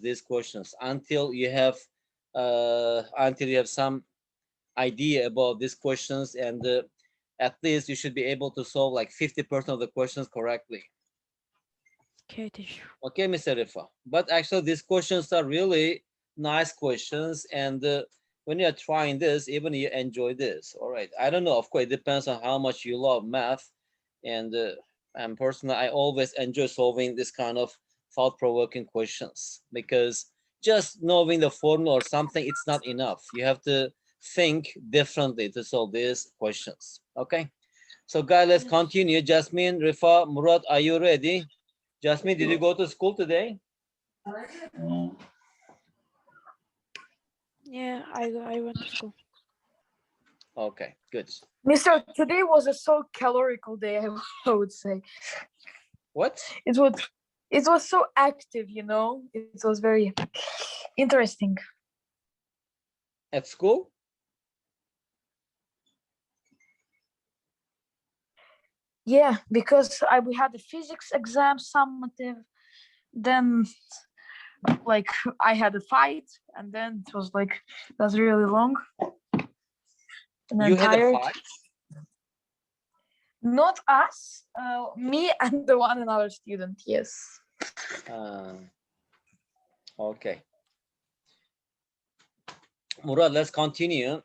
these questions until you have some idea about these questions, and at least you should be able to solve like 50% of the questions correctly. Okay, teacher. Okay, Mr. Rifa. But actually, these questions are really nice questions, and when you're trying this, even you enjoy this. All right. I don't know. Of course, it depends on how much you love math, and personally, I always enjoy solving this kind of thought-provoking questions, because just knowing the formula or something, it's not enough. You have to think differently to solve these questions. Okay. So, guys, let's Yes. continue. Jasmine, Rifa, Murad, are you ready? Jasmine, did you go to school today? Yeah, I went to school. Okay, good. Mister, today was a so calorical day, I would say. What? It was so active, you know. It was very interesting. At school? Yeah, because we had a physics exam summative, then like I had a fight, and then it was really long. And then You had a tired. fight? Not us, me and the one another student. Yes. Okay. Murad, let's continue.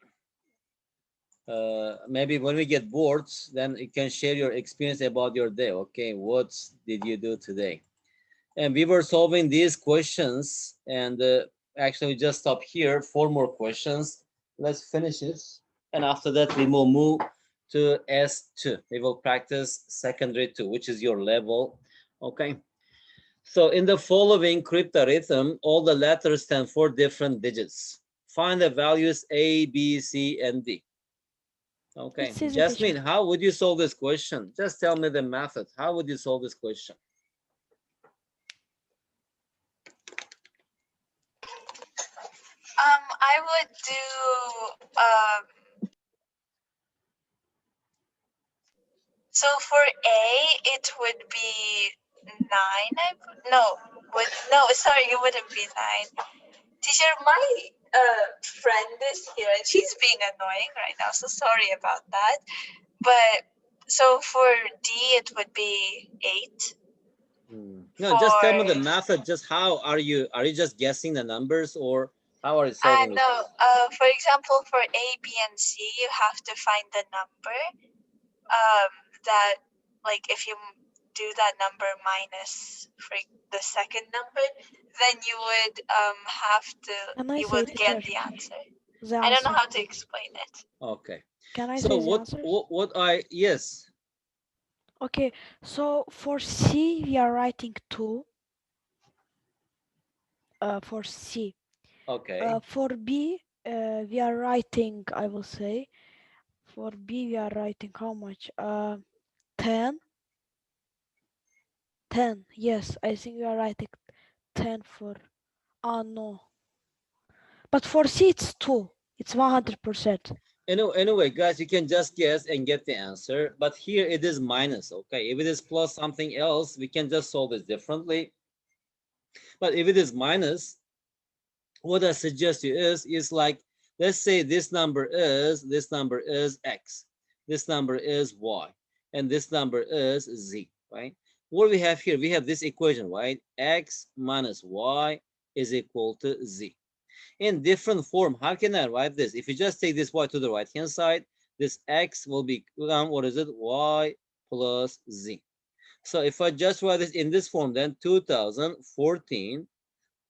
Maybe when we get bored, then you can share your experience about your day. Okay, what did you do today? And we were solving these questions, and actually we just stop here. 4 more questions. Let's finish it, and after that we will move to S2. We will practice secondary 2, which is your level. Okay. So in the following cryptarithm, all the letters stand for different digits. Find the values A, B, C, and D. Okay, It's easy, Jasmine, teacher. how would you solve this question? Just tell me the method. How would you solve this question? I would do so for A it would be 9. Sorry, it wouldn't be 9. Teacher, my friend is here and she's being annoying right now, so sorry about that. But so for D it would be 8. No, just tell me the method. Just how are you just guessing the numbers, or how are you solving it? No, for example, for A, B, and C, you have to find the number that, like, if you do that number minus for the second number, then you would Can I you say, would get teacher, the answer. the I don't know answer? how to explain it. Okay. Can I So say the answers? yes. Okay, so for C we are writing 2. For C. Okay. For B, we are writing, I will say, for B we are writing how much? 10. 10, yes, I think we are writing 10 for, no. But for C it's 2, it's 100%. Anyway, guys, you can just guess and get the answer. But here it is minus, okay? If it is plus something else, we can just solve this differently. But if it is minus, what I suggest you is like, let's say this number is X, this number is Y, and this number is Z, right? What we have here, we have this equation, right? X minus Y is equal to Z. In different form, how can I write this? If you just take this Y to the right hand side, this X will become, what is it? Y plus Z. So if I just write this in this form, then 2014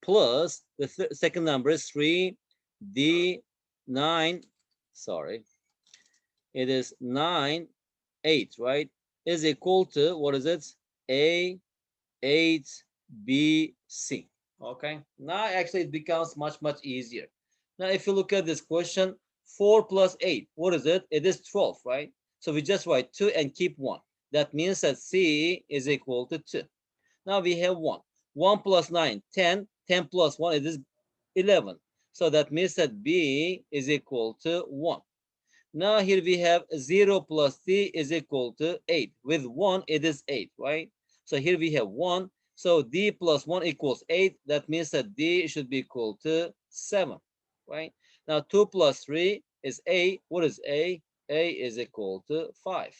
plus the second number is 3D9, sorry, it is 9, 8, right? Is equal to, what is it? A, 8, B, C. Okay, now actually it becomes much easier. Now if you look at this question, 4 plus 8, what is it? It is 12, right? So we just write 2 and keep 1. That means that C is equal to 2. Now we have 1. 1 plus 9, 10. 10 plus 1, it is 11. So that means that B is equal to 1. Now here we have 0 plus C is equal to 8. With 1, it is 8, right? So here we have 1. So D plus 1 equals 8. That means that D should be equal to 7, right? Now 2 plus 3 is A. What is A? A is equal to 5.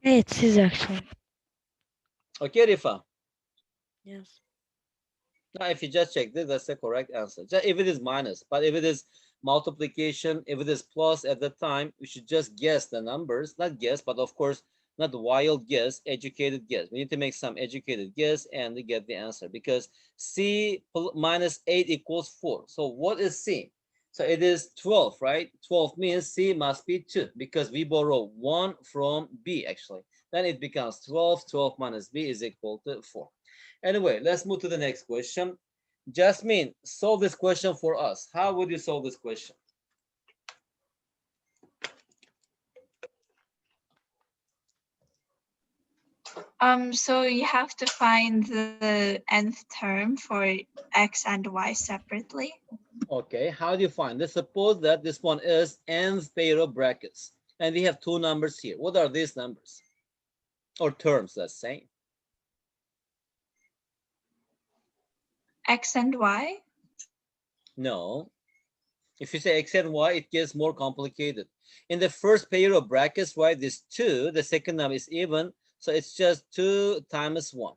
It is actually. Okay, Rifa. Yes. Now, if you just check this, that's the correct answer. Just if it is minus, but if it is multiplication, if it is plus at the time, we should just guess the numbers. Not guess, but of course, not wild guess, educated guess. We need to make some educated guess and to get the answer because C minus 8 equals 4. So what is C? So it is 12, right? 12 means C must be 2 because we borrow 1 from B actually. Then it becomes 12. 12 minus B is equal to 4. Anyway, let's move to the next question. Jasmine, solve this question for us. How would you solve this question? So you have to find the nth term for x and y separately. Okay, how do you find this? Suppose that this one is nth pair of brackets, and we have two numbers here. What are these numbers? Or terms, let's say. X and y. No. If you say x and y, it gets more complicated. In the first pair of brackets, right, this 2, the second number is even, so it's just 2 times 1.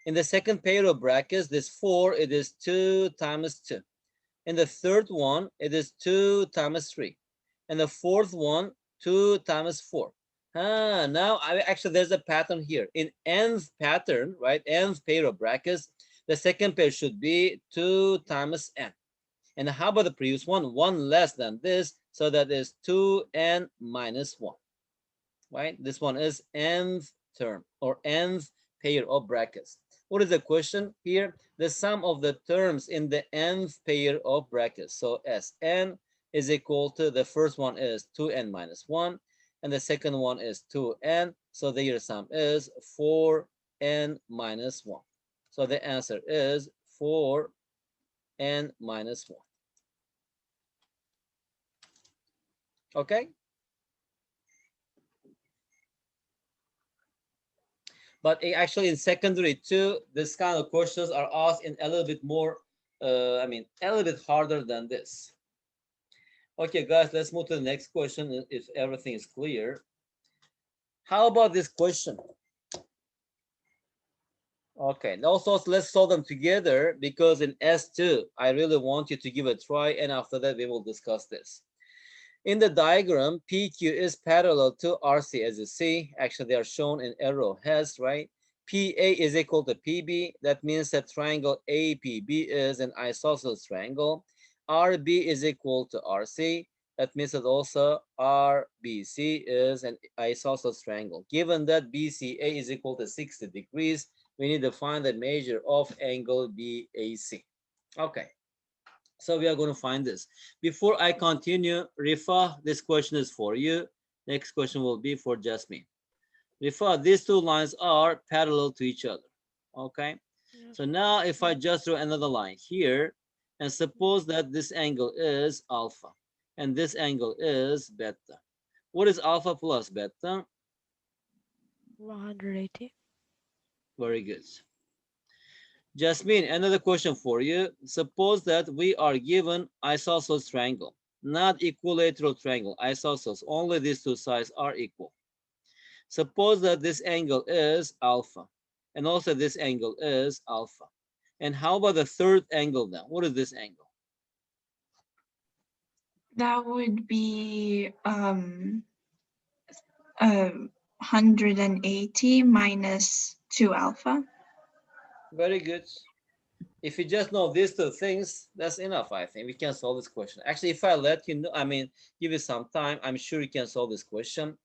In the second pair of brackets, this 4, it is 2 times 2. In the third one, it is 2 times 3. And the fourth one, 2 times 4. Now actually there's a pattern here. In nth pattern, right, nth pair of brackets, the second pair should be 2 times n. And how about the previous one? 1 less than this, so that is 2n minus 1, right? This one is nth term or nth pair of brackets. What is the question here? The sum of the terms in the nth pair of brackets. So Sn is equal to, the first one is 2n minus 1, and the second one is 2n. So their sum is 4n minus 1. So the answer is 4n minus 1. Okay? But actually in secondary too, this kind of questions are asked in a little bit more, a little bit harder than this. Okay, guys, let's move to the next question if everything is clear. How about this question? Okay, also let's solve them together because in S2, I really want you to give it a try, and after that we will discuss this. In the diagram, PQ is parallel to RC, as you see. Actually, they are shown in arrowheads, right? PA is equal to PB. That means that triangle APB is an isosceles triangle. RB is equal to RC. That means that also RBC is an isosceles triangle. Given that BCA is equal to 60 degrees, we need to find the measure of angle BAC. Okay. So we are going to find this. Before I continue, Rifa, this question is for you. Next question will be for Jasmine. Rifa, these two lines are parallel to each other. Okay. Yes. So now if I just draw another line here, and suppose that this angle is alpha, and this angle is beta. What is alpha plus beta? 180. Very good. Jasmine, another question for you. Suppose that we are given isosceles triangle, not equilateral triangle, isosceles. Only these two sides are equal. Suppose that this angle is alpha, and also this angle is alpha. And how about the third angle then? What is this angle? That would be 180 minus 2 alpha. Very good. If you just know these two things, that's enough, I think. We can solve this question. Actually, if I let you know, give you some time, I'm sure you can solve this question.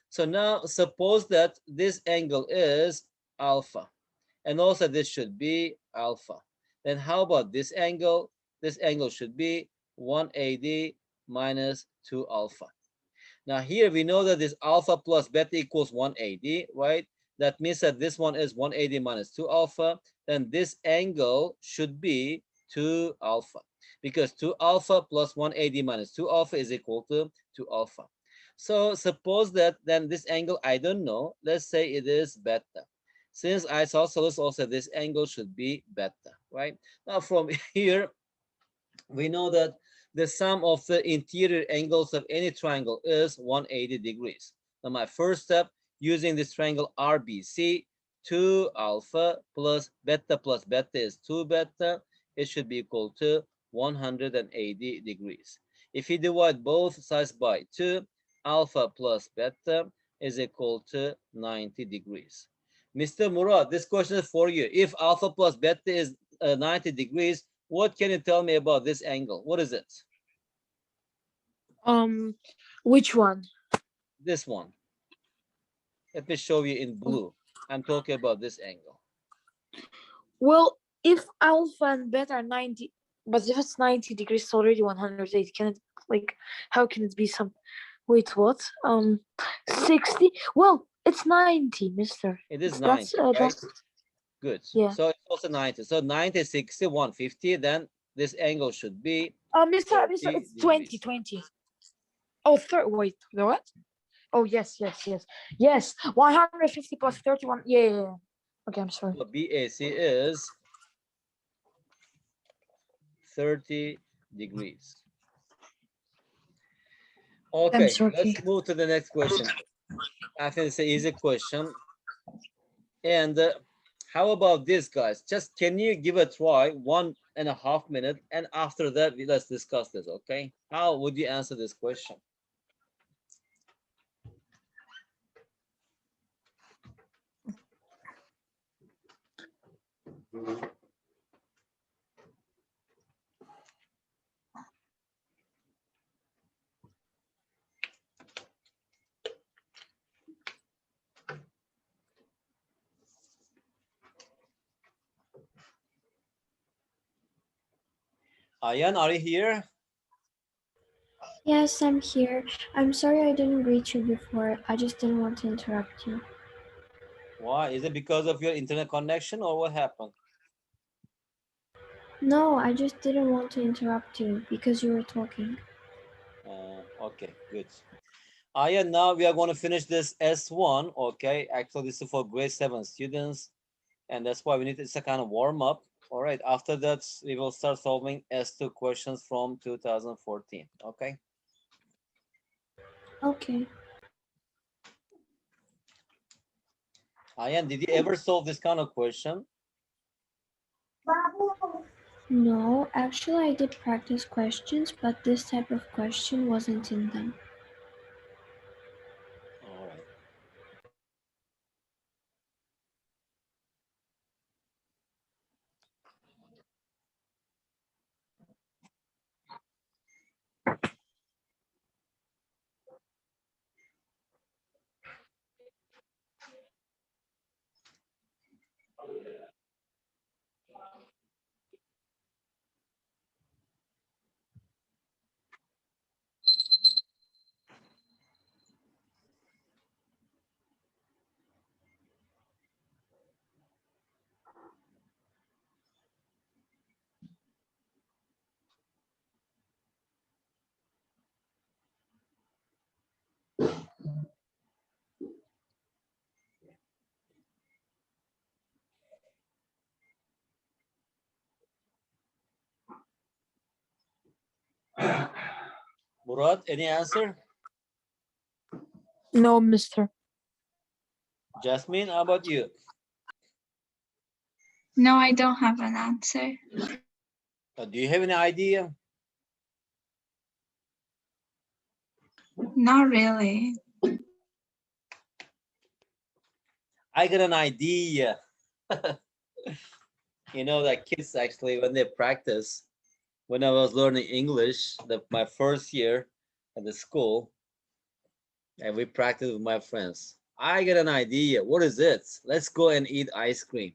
So now suppose that this angle is alpha, and also this should be alpha. Then how about this angle? This angle should be 180 minus 2 alpha. Now here we know that this alpha plus beta equals 180, right? That means that this one is 180 minus 2 alpha. Then this angle should be 2 alpha, because 2 alpha plus 180 minus 2 alpha is equal to 2 alpha. So suppose that then this angle I don't know. Let's say it is beta. Since isosceles, also this angle should be beta, right? Now from here, we know that the sum of the interior angles of any triangle is 180 degrees. Now my first step, using this triangle RBC, 2 alpha plus beta is 2 beta. It should be equal to 180 degrees. If you divide both sides by 2, alpha plus beta is equal to 90 degrees. Mr. Murad, this question is for you. If alpha plus beta is 90 degrees, what can you tell me about this angle? What is it? Which one? This one. Let me show you in blue. I'm talking about this angle. Well, if alpha and beta are 90, but if it's 90 degrees, it's already 180. Can it, like, how can it be some, wait, what? 60? Well, it's 90, mister. It is That's 90, right? that's Good. yeah. So it's also 90. So 90, 60, 150. Then this angle should be Mister, 30 it's 20, degrees. 20. Oh, wait, the what? Oh, yes. Yes, 150 plus 31. Yeah. Okay, I'm sorry. So BAC is 30 degrees. Okay, sorry. let's move to the next question. I think it's an easy question. And how about this, guys? Just can you give a try 1.5 minutes, and after that, let's discuss this, okay? How would you answer this question? Ayan, are you here? Yes, I'm here. I'm sorry I didn't greet you before. I just didn't want to interrupt you. Why? Is it because of your internet connection or what happened? No, I just didn't want to interrupt you because you were talking. Okay, good. Ayan, now we are going to finish this S1, okay? Actually, this is for grade 7 students, and that's why we need it's a kind of warm up. All right, after that, we will start solving S2 questions from 2014, okay? Okay. Ayan, did you ever solve this kind of question? No, actually I did practice questions, but this type of question wasn't in them. All right. Murad, any answer? No, mister. Jasmine, how about you? No, I don't have an answer. Do you have any idea? Not really. I got an idea. You know that kids actually, when they practice, when I was learning English, my first year at the school, and we practiced with my friends. I got an idea. What is it? Let's go and eat ice cream.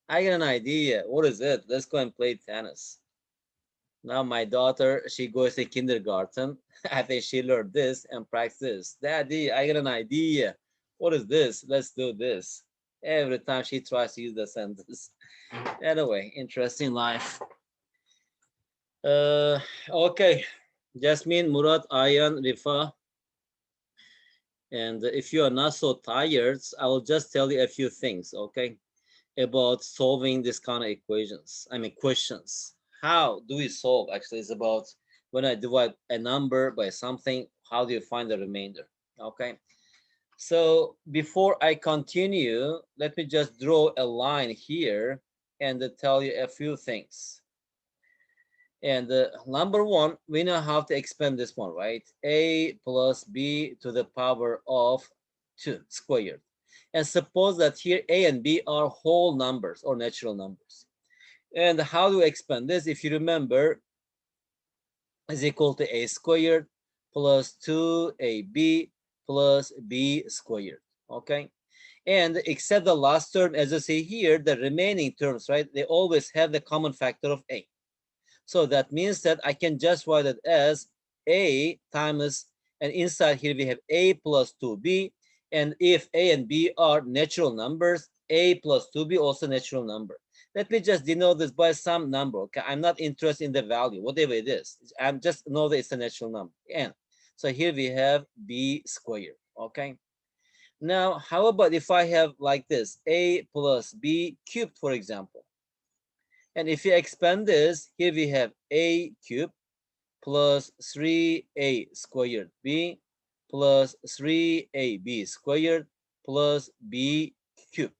I got an idea. What is it? Let's go and play tennis. Now my daughter, she goes to kindergarten. I think she learned this and practice. Daddy, I got an idea. What is this? Let's do this. Every time she tries to use the sentence. Anyway, interesting life. Okay. Jasmine, Murat, Ayan, Rifa. And if you are not so tired, I will just tell you a few things, okay, about solving this kind of equations. I mean, questions. How do we solve? Actually, it's about when I divide a number by something, how do you find the remainder? Okay. So before I continue, let me just draw a line here and tell you a few things. And number one, we know how to expand this one, right? A plus b to the power of 2 squared. And suppose that here a and b are whole numbers or natural numbers. And how do we expand this? If you remember, is equal to a squared plus 2ab plus b squared. Okay. And except the last term, as you see here, the remaining terms, right? They always have the common factor of a. So that means that I can just write it as a times, and inside here we have a plus 2b. And if a and b are natural numbers, a plus 2b also natural number. Let me just denote this by some number. Okay, I'm not interested in the value, whatever it is. I'm just know that it's a natural number. And so here we have b squared. Okay. Now, how about if I have like this, a plus b cubed, for example? And if you expand this, here we have a cubed plus 3a squared b plus 3ab squared plus b cubed.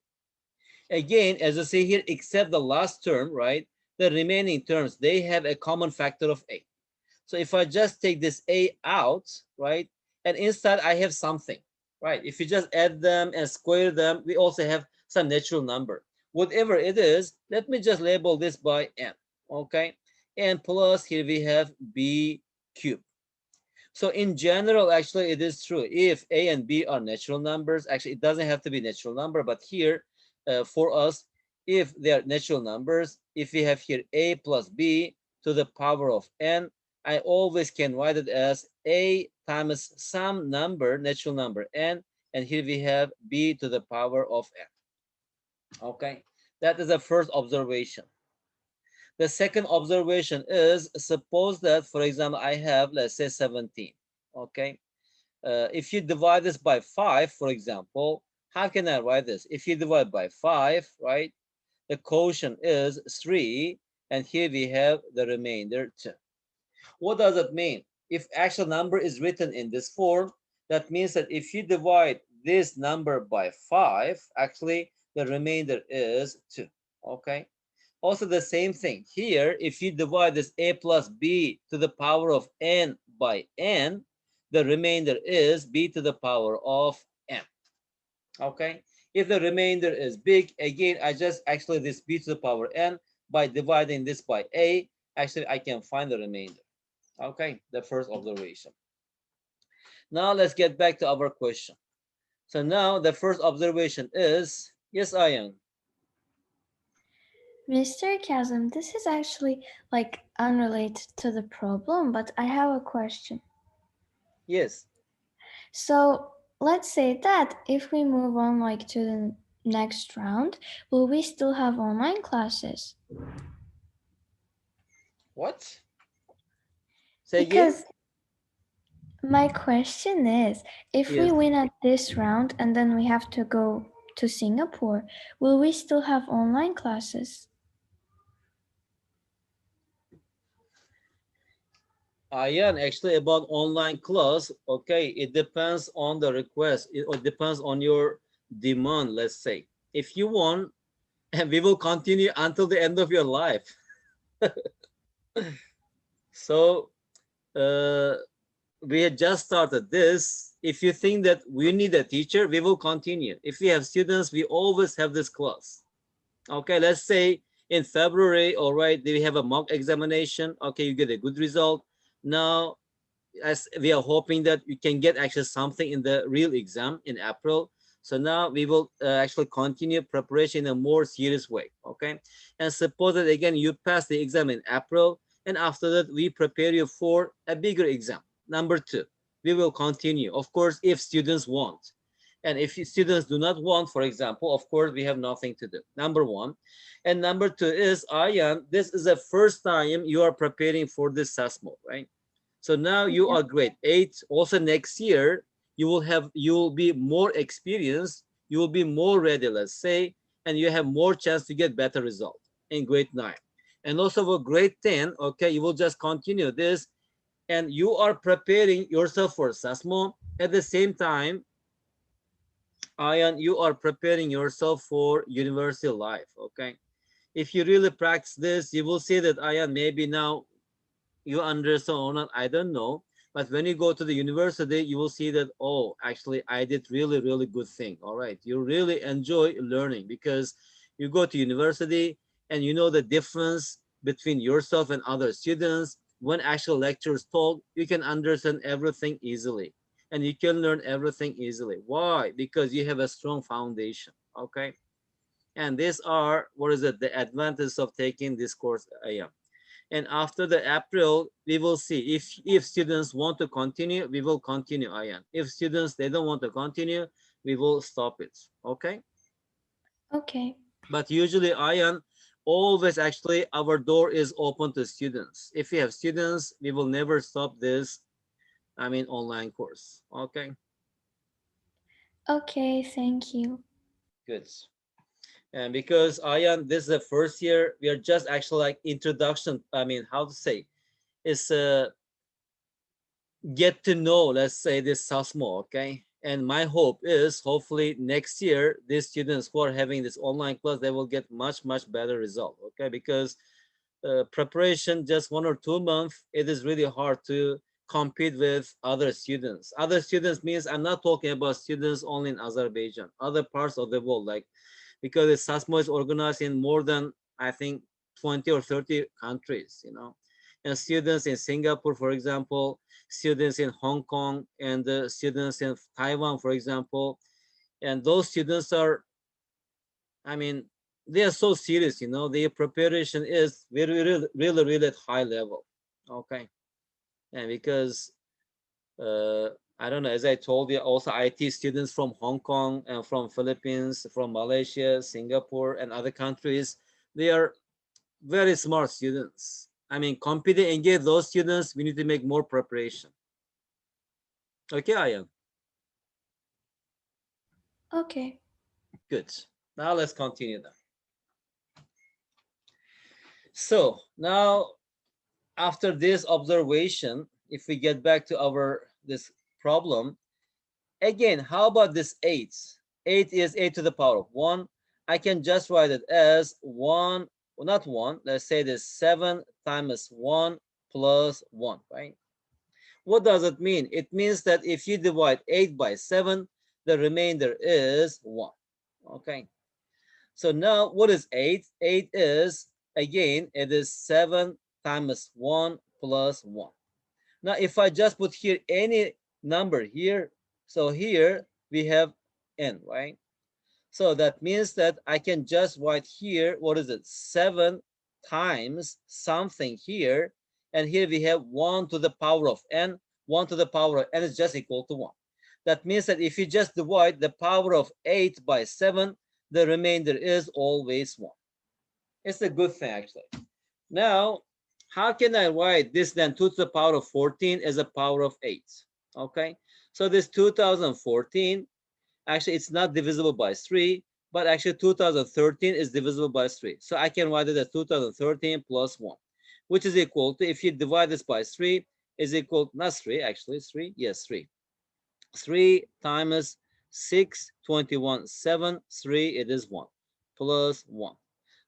Again, as I say here, except the last term, right? The remaining terms, they have a common factor of a. So if I just take this a out, right? And inside I have something, right? If you just add them and square them, we also have some natural number. Whatever it is, let me just label this by n, okay? And plus here we have b cubed. So in general, actually, it is true. If a and b are natural numbers, actually, it doesn't have to be natural number, but here, for us, if they are natural numbers, if we have here a plus b to the power of n, I always can write it as a times some number, natural number n, and here we have b to the power of n. Okay, that is the first observation. The second observation is, suppose that, for example, I have, let's say, 17. Okay, if you divide this by 5, for example, how can I write this? If you divide by 5, right, the quotient is 3, and here we have the remainder 2. What does it mean? If actual number is written in this form, that means that if you divide this number by 5, actually the remainder is 2. Okay. Also the same thing here, if you divide this a plus b to the power of n by n, the remainder is b to the power of n. Okay. If the remainder is big, again, I just actually this b to the power n, by dividing this by a, actually I can find the remainder. Okay, the first observation. Now let's get back to our question. So now the first observation is, yes, Ayan. Mr. Chasm, this is actually like unrelated to the problem, but I have a question. Yes. So let's say that if we move on like to the next round, will we still have online classes? What? Say again? Because my question is, if we Yes. win at this round and then we have to go to Singapore, will we still have online classes? Ayan, actually about online class, okay, it depends on the request. It depends on your demand, let's say. If you want, and we will continue until the end of your life. So we had just started this. If you think that we need a teacher, we will continue. If we have students, we always have this class. Okay, let's say in February, all right, we have a mock examination. Okay, you get a good result. Now, as we are hoping that you can get actually something in the real exam in April. So now we will actually continue preparation in a more serious way. Okay, and suppose that again you pass the exam in April, and after that we prepare you for a bigger exam. Number two, we will continue, of course, if students want. And if students do not want, for example, of course, we have nothing to do. Number one. And number two is, Ayan, this is the first time you are preparing for this Sasmo, right? So now you are grade 8. Also next year, you will be more experienced, you will be more ready, let's say, and you have more chance to get better result in grade 9. And also for grade 10, okay, you will just continue this, and you are preparing yourself for Sasmo. At the same time, Ayan, you are preparing yourself for university life, okay? If you really practice this, you will see that, Ayan, maybe now you understand or not, I don't know. But when you go to the university, you will see that, oh, actually, I did really, really good thing. All right. You really enjoy learning because you go to university and you know the difference between yourself and other students. When actual lectures told, you can understand everything easily and you can learn everything easily. Why? Because you have a strong foundation. Okay. And these are, what is it, the advantages of taking this course. Yeah. And after the April, we will see if students want to continue, we will continue, Ayan. If students they don't want to continue, we will stop it. Okay. Okay. But usually, Ayan, always actually our door is open to students. If we have students, we will never stop this, I mean, online course. Okay. Okay, thank you. Good. And because, Ayan, this is the first year, we are just actually like introduction, I mean, how to say, it's get to know, let's say, this Sasmo, okay? And my hope is hopefully next year, these students who are having this online class, they will get much, much better result, okay? Because preparation, just 1 or 2 months, it is really hard to compete with other students. Other students means I'm not talking about students only in Azerbaijan, other parts of the world, like because the Sasmo is organized in more than, I think, 20 or 30 countries, you know. And students in Singapore, for example, students in Hong Kong, and students in Taiwan, for example. And those students are, I mean, they are so serious, you know, their preparation is very, really, really, really at high level. Okay. And because I don't know, as I told you, also IT students from Hong Kong and from Philippines, from Malaysia, Singapore, and other countries, they are very smart students. I mean, competing against those students, we need to make more preparation. Okay, Ayan. Okay. Good. Now let's continue then. So now, after this observation, if we get back to our this problem, again, how about this 8? 8 is 8 to the power of 1. I can just write it as 1, well, not 1. Let's say this 7 times 1 plus 1, right? What does it mean? It means that if you divide 8 by 7, the remainder is 1. Okay. So now what is 8? 8 is, again, it is 7 times 1 plus 1. Now, if I just put here any number here, so here we have n, right? So that means that I can just write here, what is it? 7 times something here. And here we have 1 to the power of n. 1 to the power of n is just equal to 1. That means that if you just divide the power of 8 by 7, the remainder is always 1. It's a good thing, actually. Now, how can I write this then 2 to the power of 14 as a power of 8? Okay, so this 2014, actually it's not divisible by 3, but actually 2013 is divisible by 3. So I can write it as 2013 plus 1, which is equal to, if you divide this by 3, is equal, not 3, actually 3, yes, 3. 3 times 6, 21, 7, 3, it is 1, plus 1.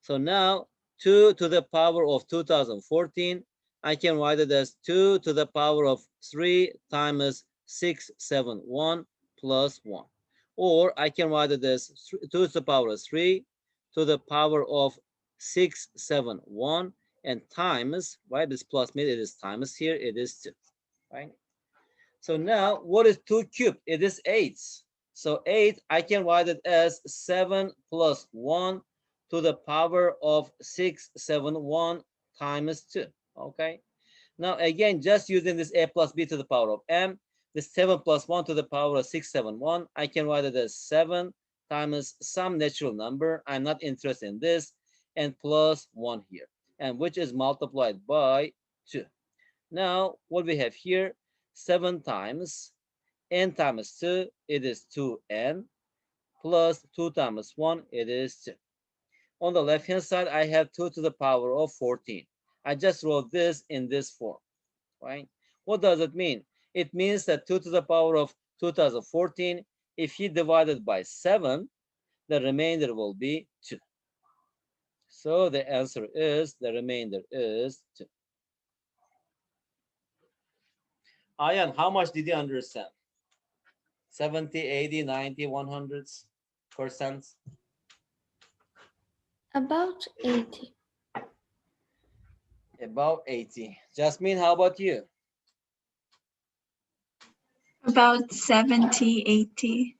So now 2 to the power of 2014, I can write it as 2 to the power of 3 times 671 plus 1. Or I can write it as 2 to the power of 3 to the power of 671 and times, right? This plus means it is times here, it is 2, right? So now what is 2 cubed? It is 8. So 8, I can write it as 7 plus 1 to the power of 671 times 2. Okay. Now again, just using this a plus b to the power of m, this 7 plus 1 to the power of 671, I can write it as 7 times some natural number. I'm not interested in this, and plus 1 here, and which is multiplied by 2. Now, what we have here, 7 times n times 2, it is 2n, plus 2 times 1, it is 2. On the left hand side, I have 2 to the power of 14. I just wrote this in this form, right? What does it mean? It means that 2 to the power of 2014, if you divide it by 7, the remainder will be 2. So the answer is, the remainder is 2. Ayan, how much did you understand? 70, 80, 90, 100%? About 80. About 80. Jasmine, how about you? About 70, 80.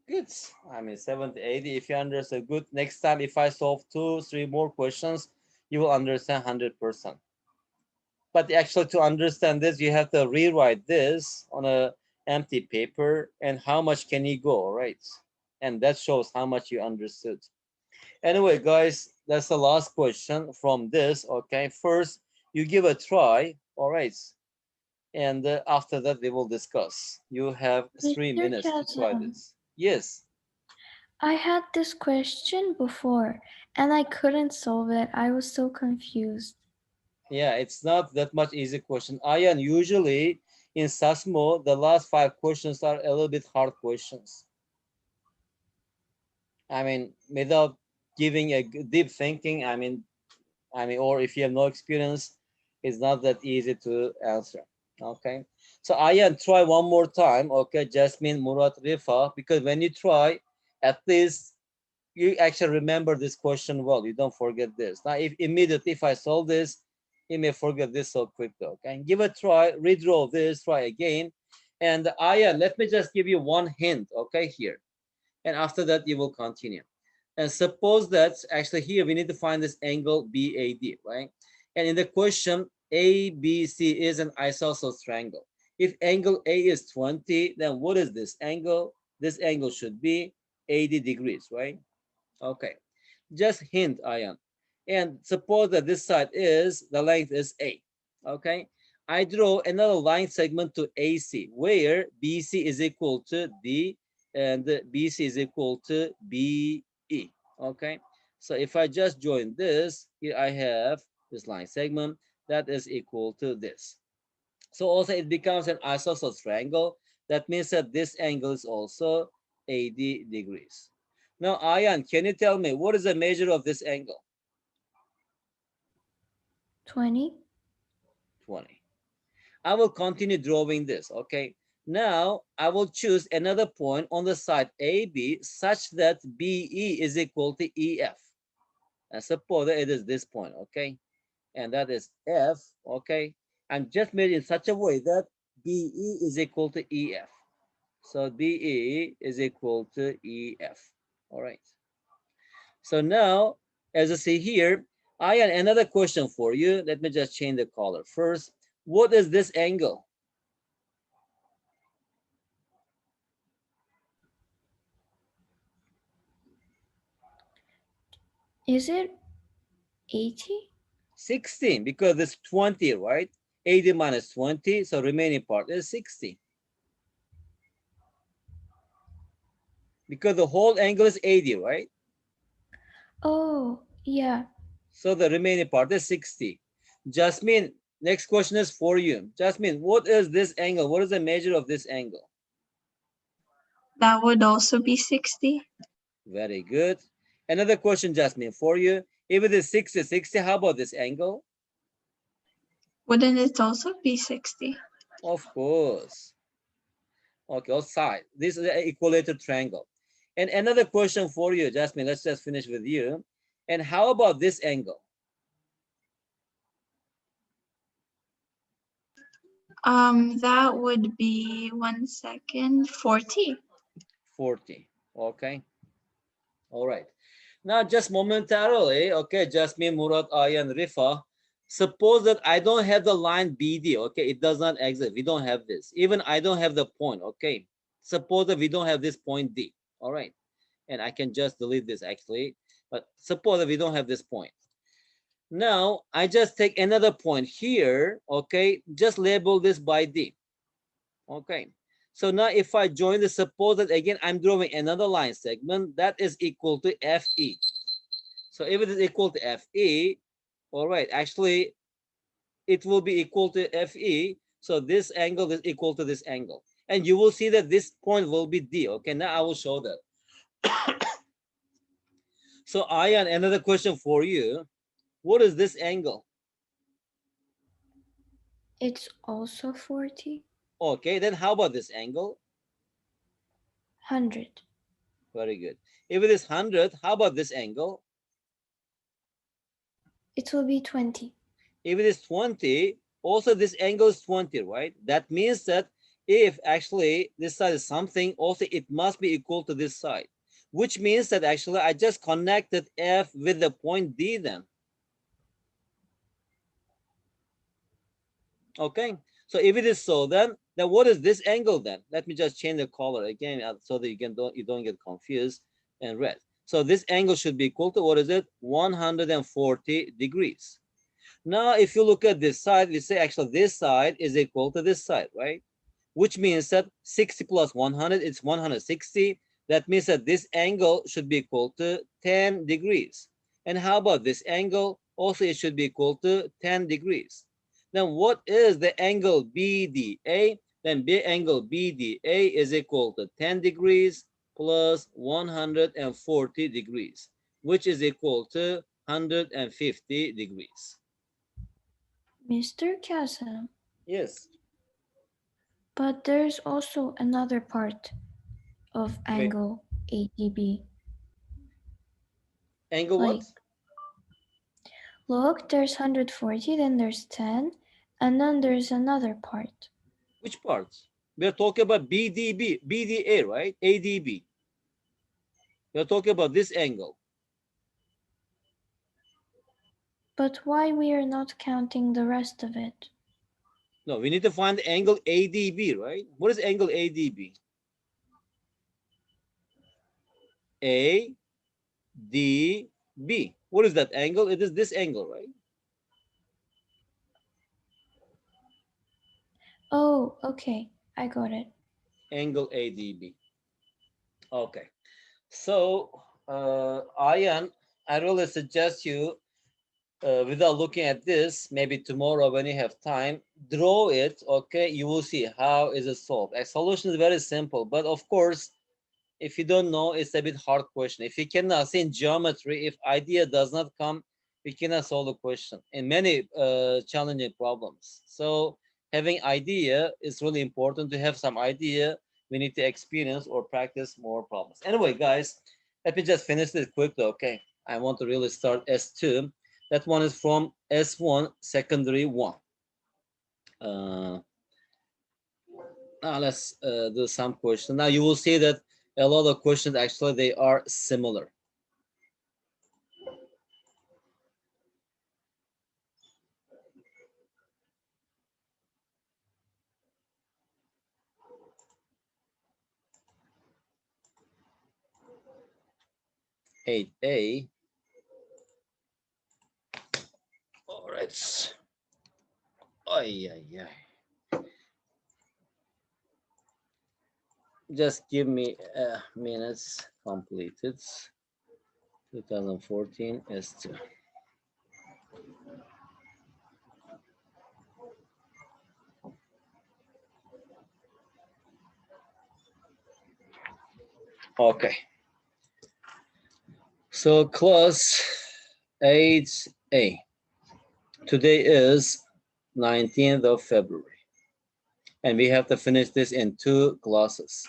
Good. I mean, 70, 80. If you understand, good. Next time, if I solve 2, 3 more questions, you will understand 100%. But actually, to understand this, you have to rewrite this on a empty paper. And how much can you go, right? And that shows how much you understood. Anyway, guys, that's the last question from this. Okay, first you give a try. All right, and after that we will discuss. You have 3 Mr. minutes to try Jasmine, this. Yes. I had this question before and I couldn't solve it. I was so confused. Yeah, it's not that much easy question. Ayan, usually in Sasmo, the last 5 questions are a little bit hard questions. I mean, without giving a deep thinking, or if you have no experience, it's not that easy to answer. Okay. So Ayan, try one more time. Okay, Jasmine, Murat, Rifa, because when you try, at least you actually remember this question well. You don't forget this. Now, if immediately if I solve this, you may forget this so quickly. Okay, give a try, redraw this, try again. And Ayan, let me just give you one hint, okay, here. And after that, you will continue. And suppose that actually here we need to find this angle BAD, right? And in the question, ABC is an isosceles triangle. If angle A is 20, then what is this angle? This angle should be 80 degrees, right? Okay. Just hint, Ayan. And suppose that this side is, the length is A. Okay. I draw another line segment to AC where BC is equal to D and BC is equal to BE. Okay. So if I just join this, here I have this line segment that is equal to this. So also it becomes an isosceles triangle. That means that this angle is also 80 degrees. Now, Ayan, can you tell me what is the measure of this angle? 20. 20. I will continue drawing this, okay? Now, I will choose another point on the side AB such that BE is equal to EF. And suppose that it is this point, okay? And that is F, okay? I'm just made in such a way that BE is equal to EF. So BE is equal to EF, all right? So now, as you see here, I have another question for you. Let me just change the color first. What is this angle? Is it 80? 16, because it's 20, right? 80 minus 20, so remaining part is 60. Because the whole angle is 80, right? Oh, yeah. So the remaining part is 60. Jasmine, next question is for you. Jasmine, what is this angle? What is the measure of this angle? That would also be 60. Very good. Another question, Jasmine, for you. If it is 60, how about this angle? Wouldn't it also be 60? Of course. Okay, outside. This is an equilateral triangle. And another question for you, Jasmine. Let's just finish with you. And how about this angle? That would be 1 second, 40. 40. Okay. All right. Now, just momentarily, okay, Jasmine, Murat, Ayan, Rifa, suppose that I don't have the line BD, okay, it does not exist. We don't have this. Even I don't have the point, okay. Suppose that we don't have this point D, all right. And I can just delete this actually, but suppose that we don't have this point. Now, I just take another point here, okay, just label this by D. Okay. So now if I join the, suppose that again I'm drawing another line segment that is equal to FE. So if it is equal to FE, all right, actually it will be equal to FE. So this angle is equal to this angle. And you will see that this point will be D. Okay, now I will show that. So Ayan, another question for you. What is this angle? It's also 40. Okay, then how about this angle? 100. Very good. If it is 100, how about this angle? It will be 20. If it is 20, also this angle is 20, right? That means that if actually this side is something, also it must be equal to this side, which means that actually I just connected F with the point D then. Okay, so if it is so, then what is this angle then? Let me just change the color again so that you don't get confused and red. So this angle should be equal to, what is it? 140 degrees. Now, if you look at this side, we say actually this side is equal to this side, right? Which means that 60 plus 100 is 160. That means that this angle should be equal to 10 degrees. And how about this angle? Also, it should be equal to 10 degrees. Then what is the angle BDA? Then angle BDA is equal to 10 degrees plus 140 degrees, which is equal to 150 degrees. Mr. Kasim, Yes. but there's also another part of Wait, angle ADB. angle Like, what? look, there's 140, then there's 10, and then there's another part. Which parts? We are talking about BDB, BDA, right? ADB. We are talking about this angle. But why we are not counting the rest of it? No, we need to find the angle ADB, right? What is angle ADB? ADB. What is that angle? It is this angle, right? Oh, okay, I got it. Angle ADB. Okay. So, Ayan, I really suggest you, without looking at this, maybe tomorrow when you have time, draw it, okay? You will see how is it solved. A solution is very simple, but of course, if you don't know, it's a bit hard question. If you cannot see in geometry, if idea does not come, we cannot solve the question in many challenging problems. So having idea is really important. To have some idea, we need to experience or practice more problems. Anyway, guys, let me just finish this quickly, okay? I want to really start S2. That one is from S1, secondary 1. Now let's do some questions. Now you will see that a lot of questions actually they are similar. G8A. All right. Ay, ay, ay. Just give me minutes completed. 2014 S2. Okay. So class 8A. Today is 19th of February. And we have to finish this in 2 classes.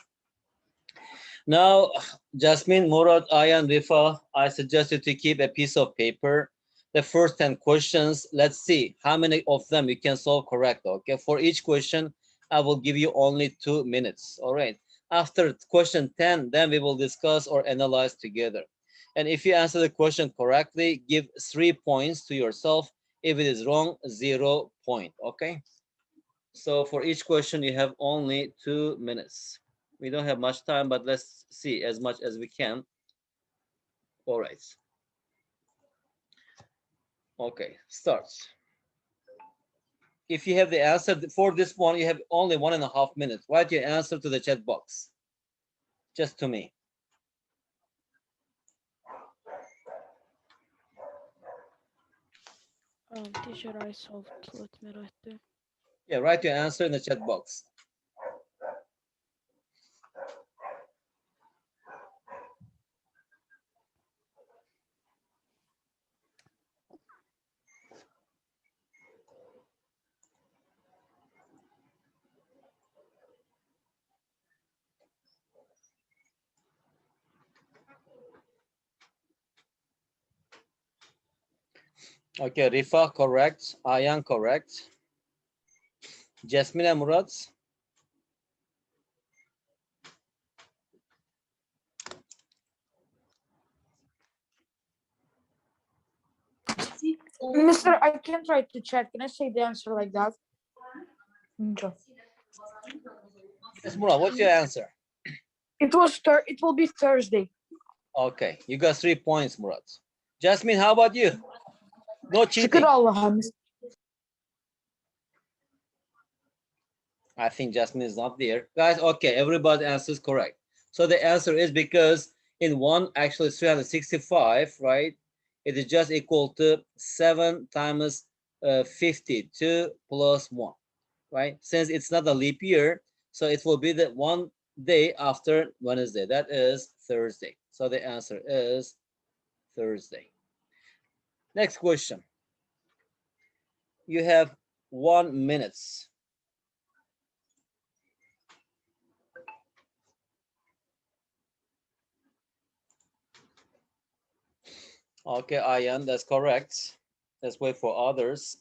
Now, Jasmine, Murad, Ayan, Rifa, I suggest you to keep a piece of paper. The first 10 questions, let's see how many of them you can solve correct, okay? For each question, I will give you only 2 minutes, all right? After question 10, then we will discuss or analyze together. And if you answer the question correctly, give 3 points to yourself. If it is wrong, 0 point, okay? So for each question, you have only 2 minutes. We don't have much time, but let's see as much as we can. All right. Okay, starts. if you have the answer for this one, you have only 1.5 minutes. Write your answer to the chat box. Just to me. Teacher, I solved. Let me write there. Yeah, write your answer in the chat box. Okay, Rifa, correct. Ayan, correct. Jasmine and Murat. Mister, I can't write the chat. Can I say the answer like that? Yes, Murat, what's your answer? It will be Thursday. Okay, you got 3 points, Murat. Jasmine, how about you? No cheating. Şükür Allah'a. I think Jasmine is not there. Guys, okay, everybody answers correct. So the answer is because in one, actually 365, right? It is just equal to 7 times 52 plus 1, right? Since it's not a leap year, so it will be the one day after Wednesday. That is Thursday. So the answer is Thursday. Next question. You have 1 minute. Okay, Ayan, that's correct. Let's wait for others.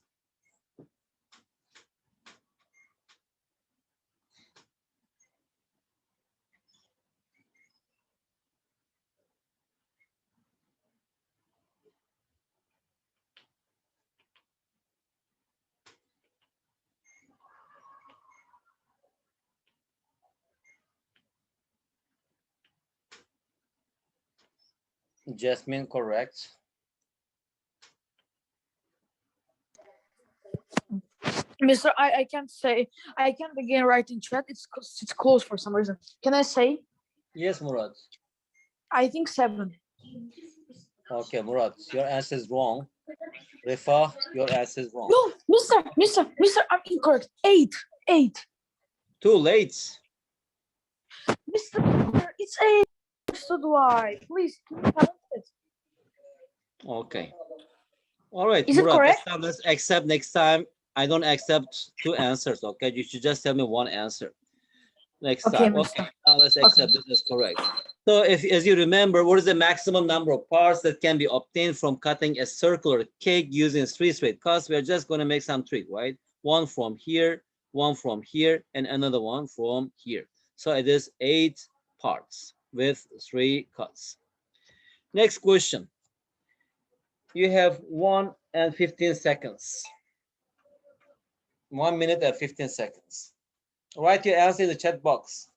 Jasmine, correct. Mister, I can't say. I can't begin writing chat. It's closed for some reason. Can I say? Yes, Murad. I think 7. Okay, Murad, your answer is wrong. Rifa, your answer is wrong. No, Mister, I'm incorrect. 8. Too late. Mister, it's 8. So do I. Please, can you count it? Okay. All right, Is it Murad, correct? let's accept next time. I don't accept 2 answers, okay? You should just tell me 1 answer next Okay, time. Mister. Okay, now let's accept this as correct. So if, as you remember, what is the maximum number of parts that can be obtained from cutting a circular cake using 3 straight cuts? We're just going to make some trick, right? 1 from here, 1 from here, and another 1 from here. So it is 8 parts with 3 cuts. Next question. You have 1 and 15 seconds. 1 minute and 15 seconds. Write your answer in the chat box.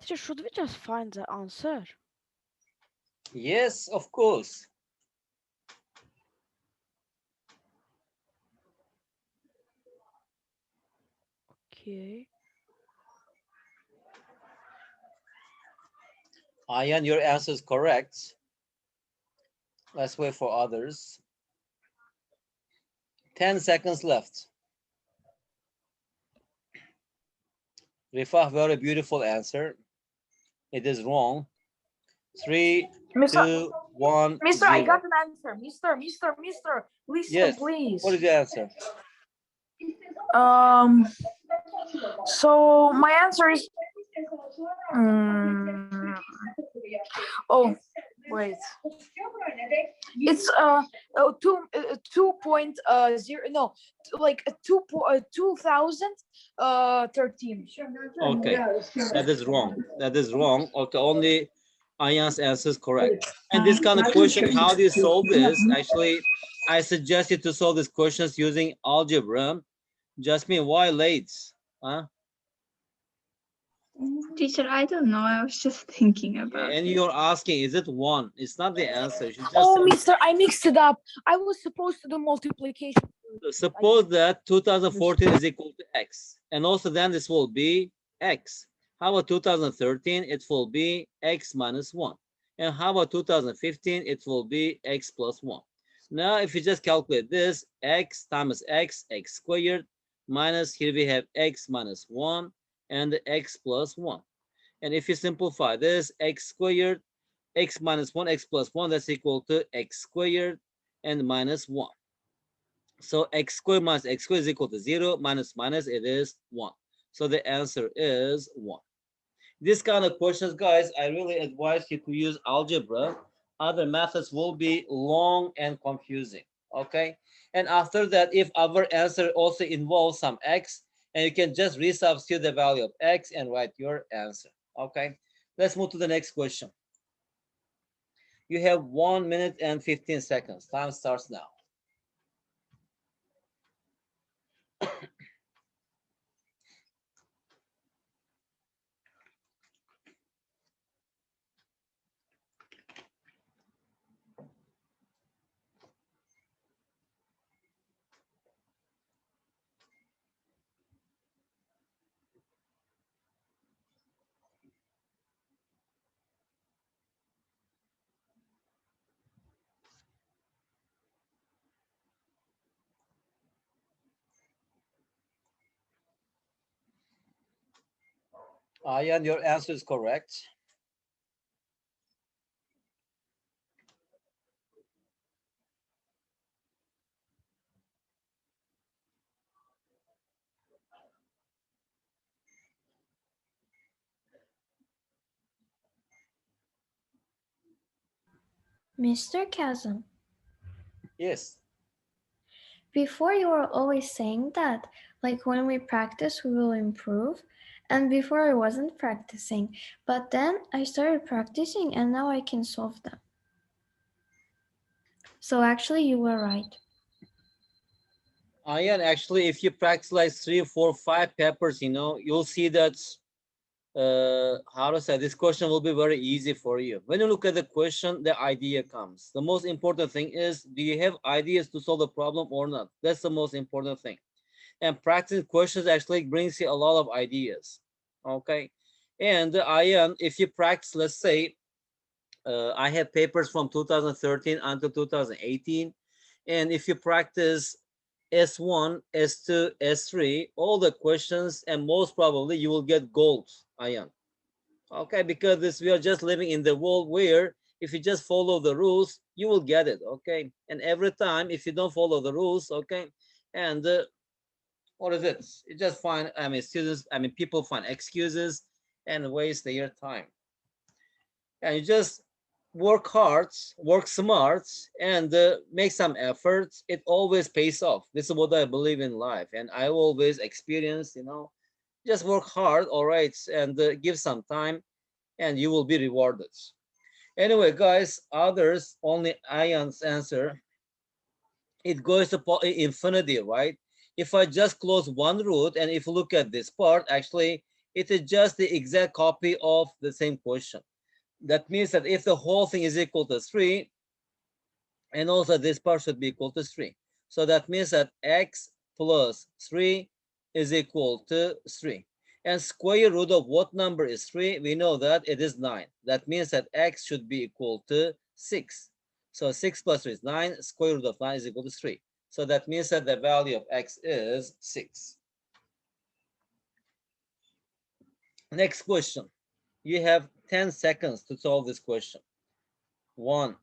Teacher, should we just find the answer? Yes, of course. Okay. Ayan, your answer is correct. Let's wait for others. 10 seconds left. Rifah, very beautiful answer. It is wrong. 3, Mister, 2, 1, Mister, I 0. got an answer. Mister, listen, Yes. please. What is the answer? So my answer is. Oh, wait. It's 2.0 no like 2013. Okay, that is wrong. That is wrong. Okay, only Ayan's answer is correct. And this kind of question, how do you solve this? Actually, I suggest you to solve these questions using algebra. Jasmine, why late? Huh? Teacher, I don't know. I was just thinking about And it. you're asking, is it one? It's not the answer. You should just Oh, mister, I mixed it up. I was supposed to do multiplication. suppose that 2014 is equal to x, and also then this will be x. How about 2013? It will be x minus 1. And how about 2015? It will be x plus 1. Now, if you just calculate this, x times x, x squared, minus here we have x minus 1 and x plus 1. And if you simplify this, x squared, x minus 1, x plus 1, that's equal to x squared and minus 1. So x squared minus x squared is equal to 0, minus minus, it is 1. So the answer is 1. This kind of questions, guys, I really advise you to use algebra. Other methods will be long and confusing, okay? And after that, if our answer also involves some x, and you can just resubstitute the value of x and write your answer, okay? Let's move to the next question. You have 1 minute and 15 seconds. Time starts now. Ayan, your answer is correct. Mr. Chasm, Yes. before you were always saying that, like when we practice, we will improve. And before I wasn't practicing, but then I started practicing and now I can solve them. So actually, you were right. Ayan, actually, if you practice like 3, 4, 5 papers, you'll see that, how to say, this question will be very easy for you. When you look at the question, the idea comes. The most important thing is, do you have ideas to solve the problem or not? That's the most important thing. And practicing questions actually brings you a lot of ideas, okay? And Ayan, if you practice, let's say, I have papers from 2013 until 2018. And if you practice S1, S2, S3, all the questions, and most probably you will get gold, Ayan. Okay, because we are just living in the world where if you just follow the rules, you will get it, okay? And every time, if you don't follow the rules, okay, and what is it? You just find, people find excuses and waste their time. And you just work hard, work smart, and make some efforts. It always pays off. This is what I believe in life, and I always experience. Just work hard, all right, and give some time, and you will be rewarded. Anyway, guys, others only Ayan's answer. It goes to infinity, right? If I just close one root, and if you look at this part, actually, it is just the exact copy of the same question. That means that if the whole thing is equal to 3, and also this part should be equal to 3. So that means that x plus 3 is equal to 3. And square root of what number is 3? We know that it is 9. That means that x should be equal to 6. So 6 plus 3 is 9. Square root of 9 is equal to 3. So that means that the value of x is 6. Next question. You have 10 seconds to solve this question. 1,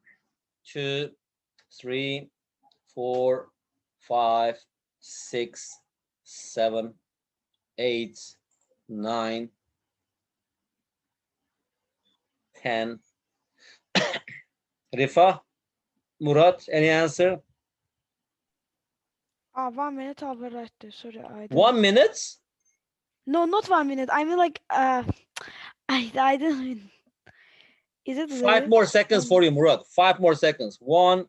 2, 3, 4, 5, 6, 7, 8, 9, 10. Rifa, Murat, any answer? 1 minute I'll be right there. Sorry, I didn't. 1 minute? No, not 1 minute. I mean like I didn't mean. Is it 5 there? more seconds for you, Murad. 5 more seconds. 1,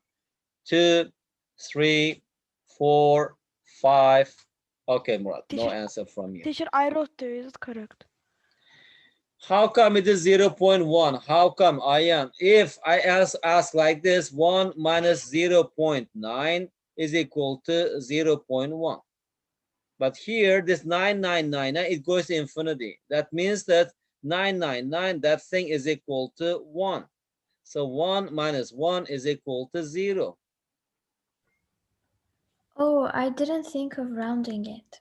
2, 3, 4, 5. Okay, Murad, no Teacher, answer from you. teacher, I wrote there. Is it correct? How come it is 0.1? How come, Ayan? If I ask like this, 1 minus 0.9 is equal to 0.1. But here, this 9999, it goes to infinity. That means that 999, that thing is equal to 1. So 1 minus 1 is equal to 0. Oh, I didn't think of rounding it.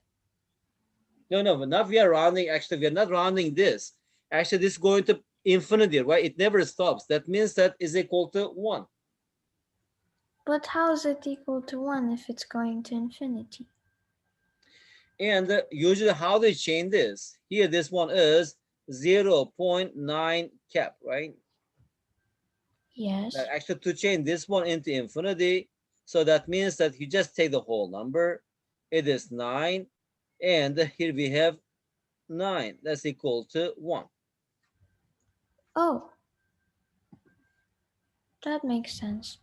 No, but not we are rounding. Actually, we are not rounding this. Actually, this is going to infinity, right? It never stops. That means that is equal to 1. But how is it equal to 1 if it's going to infinity? And usually how they change this? Here, this one is 0.9 cap, right? Yes. That actually to change this one into infinity, so that means that you just take the whole number. It is 9, and here we have 9. That's equal to 1. Oh, that makes sense.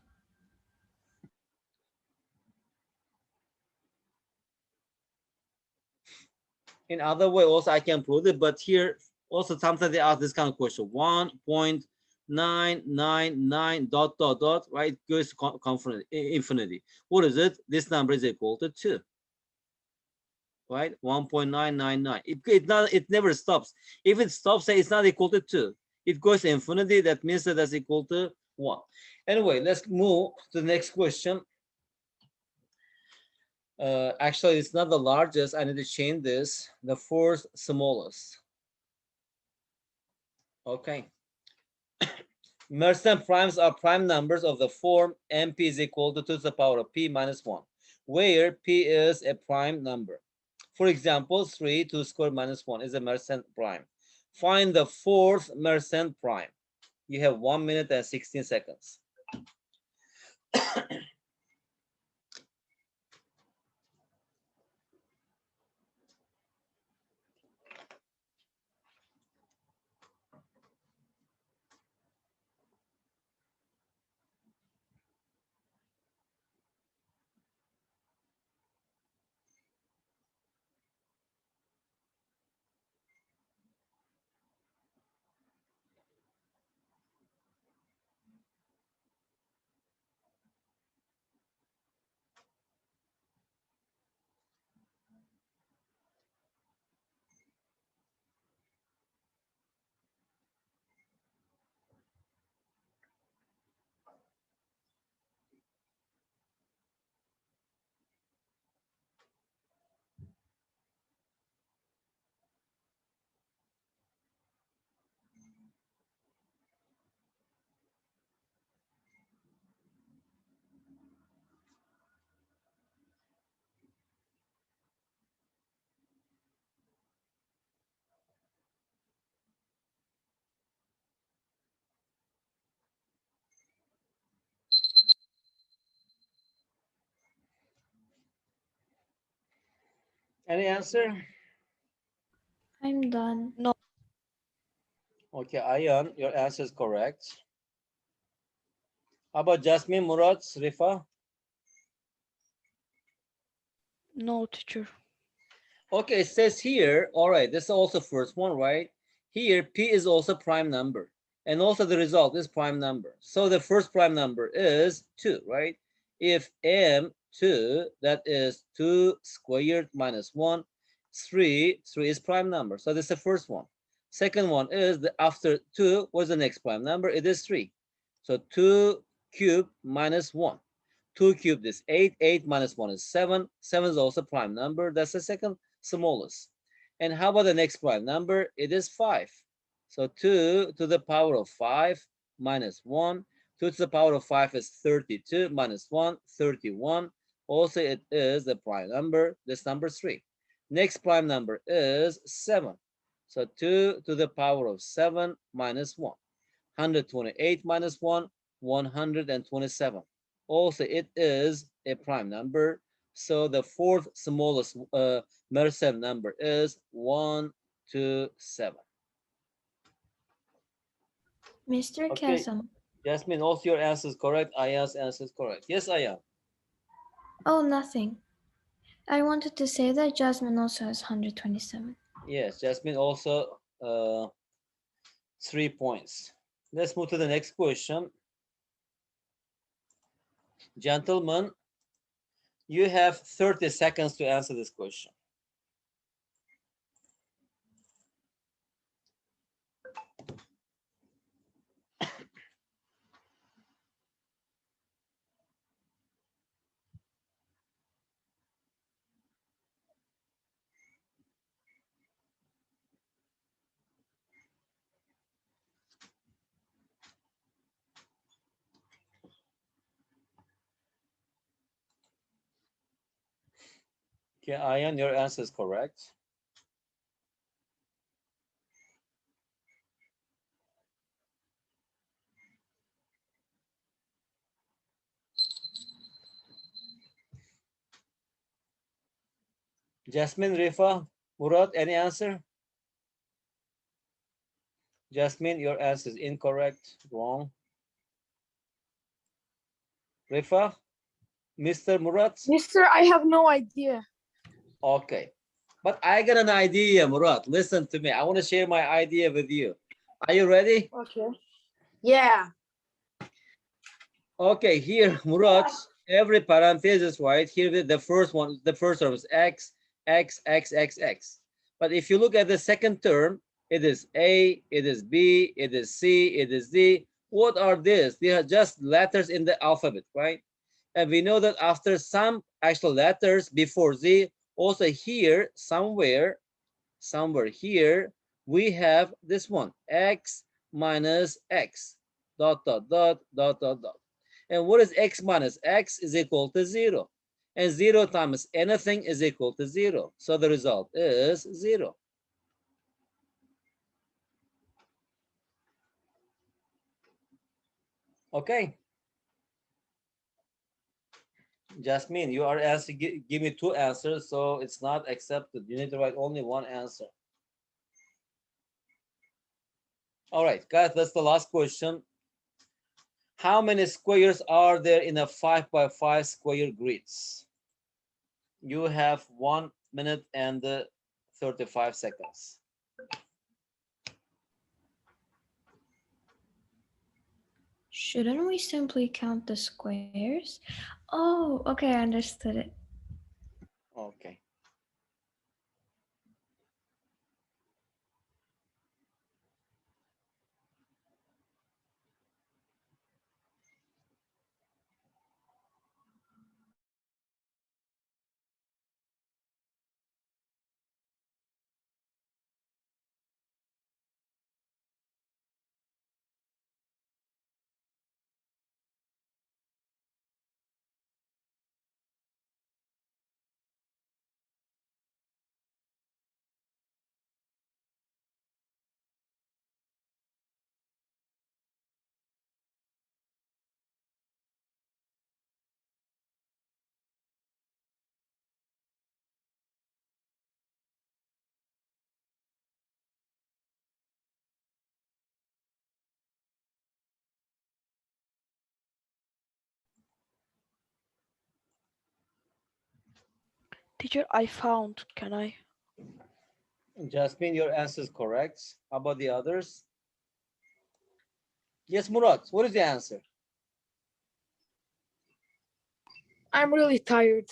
In other way, also I can prove it, but here also sometimes they ask this kind of question: 1.999 dot dot dot, right? Goes to infinity. What is it? This number is equal to 2. Right? 1.999. It never stops. If it stops, say it's not equal to 2. It goes to infinity, that means that that's equal to 1. Anyway, let's move to the next question. Actually, it's not the largest. I need to change this. The fourth smallest. Okay. Mersenne primes are prime numbers of the form mp is equal to 2 to the power of p minus 1, where p is a prime number. For example, 3 2 squared minus 1 is a Mersenne prime. Find the fourth Mersenne prime. You have 1 minute and 16 seconds. Any answer? I'm done. No, Okay, Ayan, your answer is correct. How about Jasmine, Murad, Rifa? no, teacher. Okay, it says here, all right, this is also first one, right? Here, P is also prime number. And also the result is prime number. So the first prime number is 2, right? If M2, that is 2 squared minus 1, 3 is prime number. So this is the first one. Second one is the after 2, what's the next prime number? It is 3. So 2 cubed minus 1. 2 cubed is 8. 8 minus 1 is 7. 7 is also prime number. That's the second smallest. And how about the next prime number? It is 5. So 2 to the power of 5 minus 1. 2 to the power of 5 is 32 minus 1, 31. Also, it is the prime number. This number 3. Next prime number is 7. So 2 to the power of 7 minus 1. 128 minus 1, 127. Also, it is a prime number. So the fourth smallest Mersenne number is 127. Mr. Okay, Chasm. Jasmine, also your answer is correct. Aya's answer is correct. Yes, Aya. Oh, nothing. I wanted to say that Jasmine also has 127. Yes, Jasmine also 3 points. Let's move to the next question. Gentlemen, you have 30 seconds to answer this question. Okay, Ayan, your answer is correct. Jasmine, Rifa, Murad, any answer? Jasmine, your answer is incorrect, wrong. Rifa, Mr. Murad? Mister, I have no idea. Okay. But I got an idea, Murad. Listen to me. I want to share my idea with you. Are you ready? Okay. Yeah. Okay, here, Murad, every parenthesis, right? Here, the first one, the first term is x, x, x, x, x. But if you look at the second term, it is A, it is B, it is C, it is D. What are these? They are just letters in the alphabet, right? And we know that after some actual letters before Z, also here, somewhere here, we have this one, x minus x, dot, dot, dot, dot, dot, dot. And what is x minus x is equal to 0. And 0 times anything is equal to 0. So the result is 0. Okay. Jasmine, you are asking, give me 2 answers, so it's not accepted. You need to write only 1 answer. All right, guys, that's the last question. How many squares are there in a 5 by 5 square grids? You have 1 minute and 35 seconds. Shouldn't we simply count the squares? Oh, okay, I understood it. Okay. Teacher, I found. Can I? Jasmine, your answer is correct. How about the others? Yes, Murat, what is the answer? I'm really tired.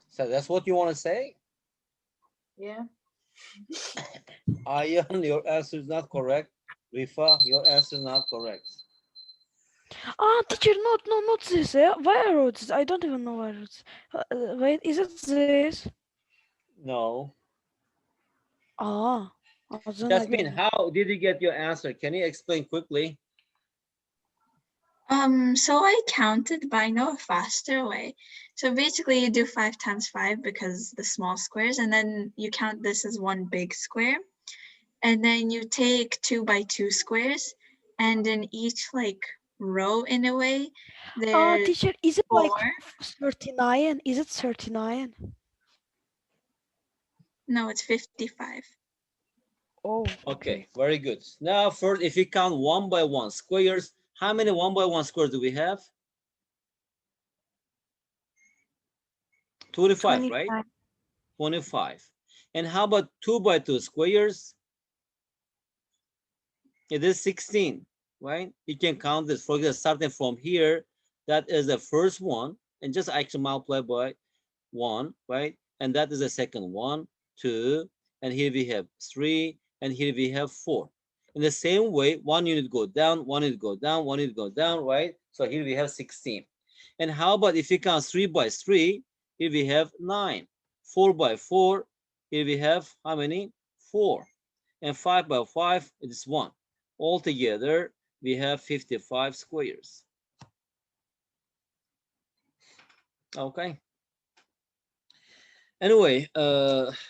So that's what you want to say? Yeah. Ayan, your answer is not correct. Rifa, your answer is not correct. Ah, teacher, not this. Why I wrote this? I don't even know why I wrote this. Wait, is it this? No. Ah, then I don't Jasmine, know. how did you get your answer? Can you explain quickly? So I counted, but I know a faster way. So basically you do 5 times 5 because the small squares, and then you count this as one big square. And then you take 2 by 2 squares, and in each like row in a way. There's Teacher, is it 4. like 39? Is it 39? No, it's 55. Oh, Okay, very good. Now first, if you count 1 by 1 squares, how many 1 by 1 squares do we have? 25, right? 25. 25. And how about 2 by 2 squares? It is 16, right? You can count this, for example, starting from here, that is the first one, and just actually multiply by 1, right? And that is the second one, 2, and here we have 3, and here we have 4. In the same way, 1 unit go down, 1 unit go down, 1 unit go down, right? So here we have 16. And how about if you count 3 by 3, here we have 9. 4 by 4, here we have how many? 4. And 5 by 5, it is 1. Altogether, we have 55 squares. Okay. Anyway,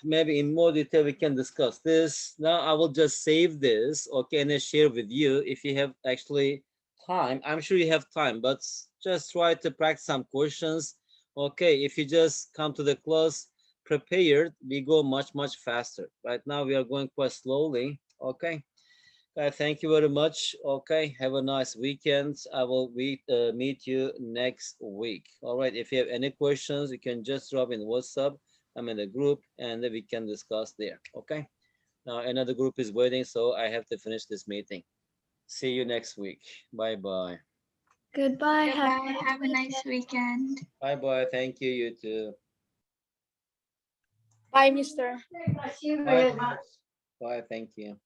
maybe in more detail we can discuss this. Now I will just save this, okay, and then share with you if you have actually time. I'm sure you have time, but just try to practice some questions. Okay, if you just come to the class prepared, we go much faster. Right now we are going quite slowly. Okay. Thank you very much. Okay, have a nice weekend. I will meet you next week. All right, if you have any questions, you can just drop in WhatsApp. I'm in the group and then we can discuss there. Okay, now another group is waiting, so I have to finish this meeting. See you next week. Bye bye. Goodbye. Have Goodbye. Have a nice weekend. Bye bye. Thank you, you too. Bye, Mister. Bye. Bye. Thank you.